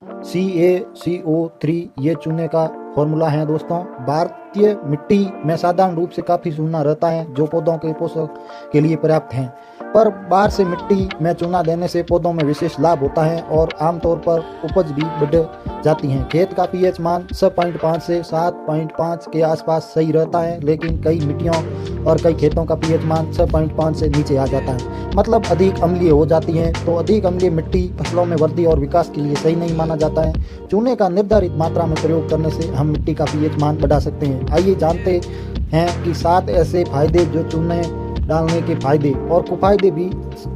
CaCO3 ये चूने का फॉर्मूला है दोस्तों। भारतीय मिट्टी में साधारण रूप से काफ़ी चूना रहता है जो पौधों के पोषक के लिए पर्याप्त है, पर बाहर से मिट्टी में चूना देने से पौधों में विशेष लाभ होता है और आमतौर पर उपज भी बढ़ जाती है। खेत का पीएच मान 6.5 से 7.5 के आसपास सही रहता है, लेकिन कई मिट्टियों और कई खेतों का पीएच मान 6.5 से नीचे आ जाता है, मतलब अधिक अम्लीय हो जाती है। तो अधिक अम्लीय मिट्टी फसलों में वृद्धि और विकास के लिए सही नहीं माना जाता है। चूने का निर्धारित मात्रा में प्रयोग करने से हम मिट्टी का पीएच मान बढ़ा सकते हैं। आइए जानते हैं कि 7 ऐसे फायदे जो चूने डालने के फायदे और कुफायदे भी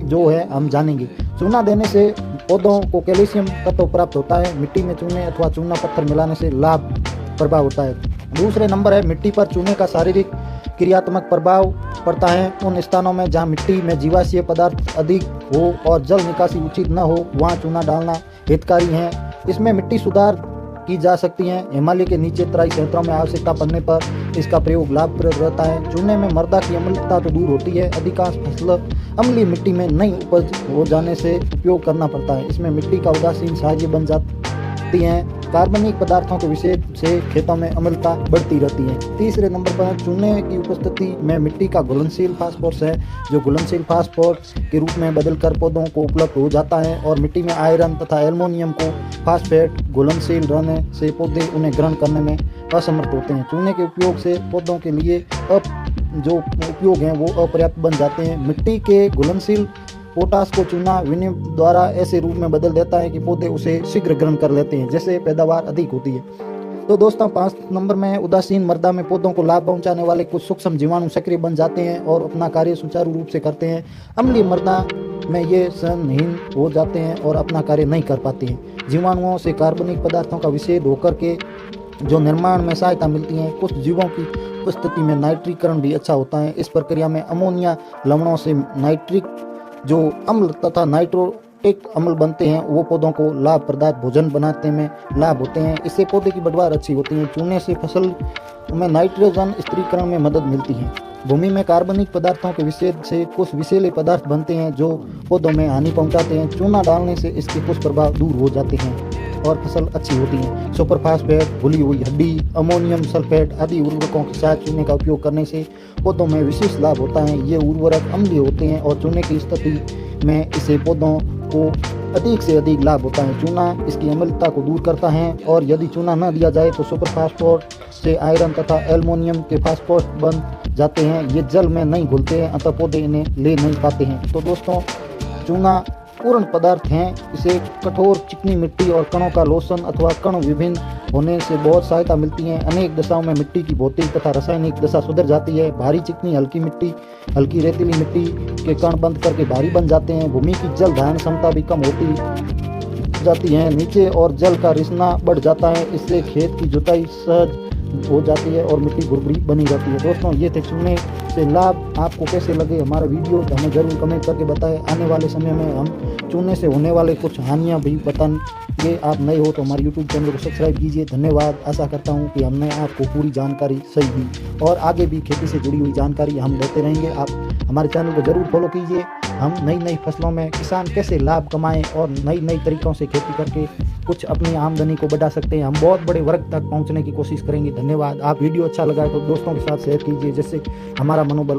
जो है हम जानेंगे। चूना देने से पौधों को कैल्शियम तत्व प्राप्त होता है। मिट्टी में चूने अथवा चूना पत्थर मिलाने से लाभ प्रभाव होता है। दूसरे नंबर है मिट्टी पर चूने का शारीरिक क्रियात्मक प्रभाव पड़ता है। उन स्थानों में जहां मिट्टी में जीवाश्म पदार्थ अधिक हो और जल निकासी उचित न हो वहां चूना डालना हितकारी है। इसमें मिट्टी सुधार की जा सकती है। हिमालय के निचले तराई क्षेत्रों में आवश्यकता पड़ने पर इसका प्रयोग लाभप्रद रहता है। चूने में मृदा की अम्लता तो दूर होती है। अधिकांश फसल अम्लीय मिट्टी में नई उपज हो जाने से उपयोग करना पड़ता है। इसमें मिट्टी का उदासीन साझी बन जाती है। कार्बनिक पदार्थों के विषय से खेतों में अम्लता बढ़ती रहती है। तीसरे नंबर पर चूने की उपस्थिति में मिट्टी का घुलनशील फास्फोरस है, जो घुलनशील फास्फोरस के रूप में बदलकर पौधों को उपलब्ध हो जाता है। और मिट्टी में आयरन तथा एल्युमिनियम को फास्फेट घुलनशील रहने से पौधे उन्हें ग्रहण करने में असमर्थ होते हैं। चूने के उपयोग से पौधों के लिए जो उपयोग हैं वो अपर्याप्त बन जाते हैं। मिट्टी के घुलनशील पोटास को चूना विनिमय द्वारा ऐसे रूप में बदल देता है कि पौधे उसे शीघ्र ग्रहण कर लेते हैं, जिससे पैदावार अधिक होती है। तो दोस्तों 5 नंबर में उदासीन मृदा में पौधों को लाभ पहुंचाने वाले कुछ सूक्ष्म जीवाणु सक्रिय बन जाते हैं और अपना कार्य सुचारू रूप से करते हैं। अम्लीय मृदा में ये सहनहीन हो जाते हैं और अपना कार्य नहीं कर पाते हैं। जीवाणुओं से कार्बनिक पदार्थों का विच्छेद होकर के जो निर्माण में सहायता मिलती है। कुछ जीवों की उपस्थिति में नाइट्रीकरण भी अच्छा होता है। इस प्रक्रिया में अमोनिया लवणों से नाइट्रिक जो अम्ल तथा नाइट्रोटिक अम्ल बनते हैं वो पौधों को लाभप्रदायक भोजन बनाने में लाभ होते हैं। इससे पौधे की बढ़वार अच्छी होती है। चूने से फसल में नाइट्रोजन स्थिरीकरण में मदद मिलती है। भूमि में कार्बनिक पदार्थों के विच्छेद से कुछ विषैले पदार्थ बनते हैं जो पौधों में हानि पहुंचाते हैं। चूना डालने से इसके कुछ प्रभाव दूर हो जाते हैं और फसल अच्छी होती है। सुपर फास्फेट, घुली हुई हड्डी, अमोनियम सल्फेट आदि उर्वरकों के साथ चूने का उपयोग करने से पौधों में विशेष लाभ होता है। ये उर्वरक अम्लीय होते हैं और चूने की स्थिति में इससे पौधों को अधिक से अधिक लाभ होता है। चूना इसकी अम्लता को दूर करता है और यदि चूना न दिया जाए तो सुपर फास्फोरेट से आयरन तथा एल्युमिनियम के फास्फोरेट बन जाते हैं। ये जल में नहीं घुलते हैं, अतः पौधे इन्हें ले नहीं पाते हैं। तो दोस्तों चूना पूर्ण पदार्थ हैं। इसे कठोर चिकनी मिट्टी और कणों का लोशन अथवा कण विभिन्न होने से बहुत सहायता मिलती है। अनेक दशाओं में मिट्टी की भौतिक तथा रासायनिक दशा सुधर जाती है। भारी चिकनी हल्की मिट्टी, हल्की रेतीली मिट्टी के कण बंद करके भारी बन जाते हैं। भूमि की जल धारण क्षमता भी कम होती जाती है। नीचे और जल का रिसना बढ़ जाता है। इससे खेत की जुताई सहज हो जाती है और मिट्टी भुरभुरी बनी जाती है। दोस्तों ये थे चूने से लाभ। आपको कैसे लगे हमारा वीडियो तो हमें ज़रूर कमेंट करके बताएं। आने वाले समय में हम चूने से होने वाले कुछ हानियां भी बताएंगे। आप नए हो तो हमारे यूट्यूब चैनल को सब्सक्राइब कीजिए। धन्यवाद। आशा करता हूं कि हमने आपको पूरी जानकारी सही दी और आगे भी खेती से जुड़ी हुई जानकारी हम देते रहेंगे। आप हमारे चैनल को ज़रूर फॉलो कीजिए। हम नई नई फसलों में किसान कैसे लाभ कमाएं और नई नई तरीक़ों से खेती करके कुछ अपनी आमदनी को बढ़ा सकते हैं। हम बहुत बड़े वर्ग तक पहुंचने की कोशिश करेंगे। धन्यवाद। आप वीडियो अच्छा लगा है तो दोस्तों के साथ शेयर कीजिए, जिससे हमारा मनोबल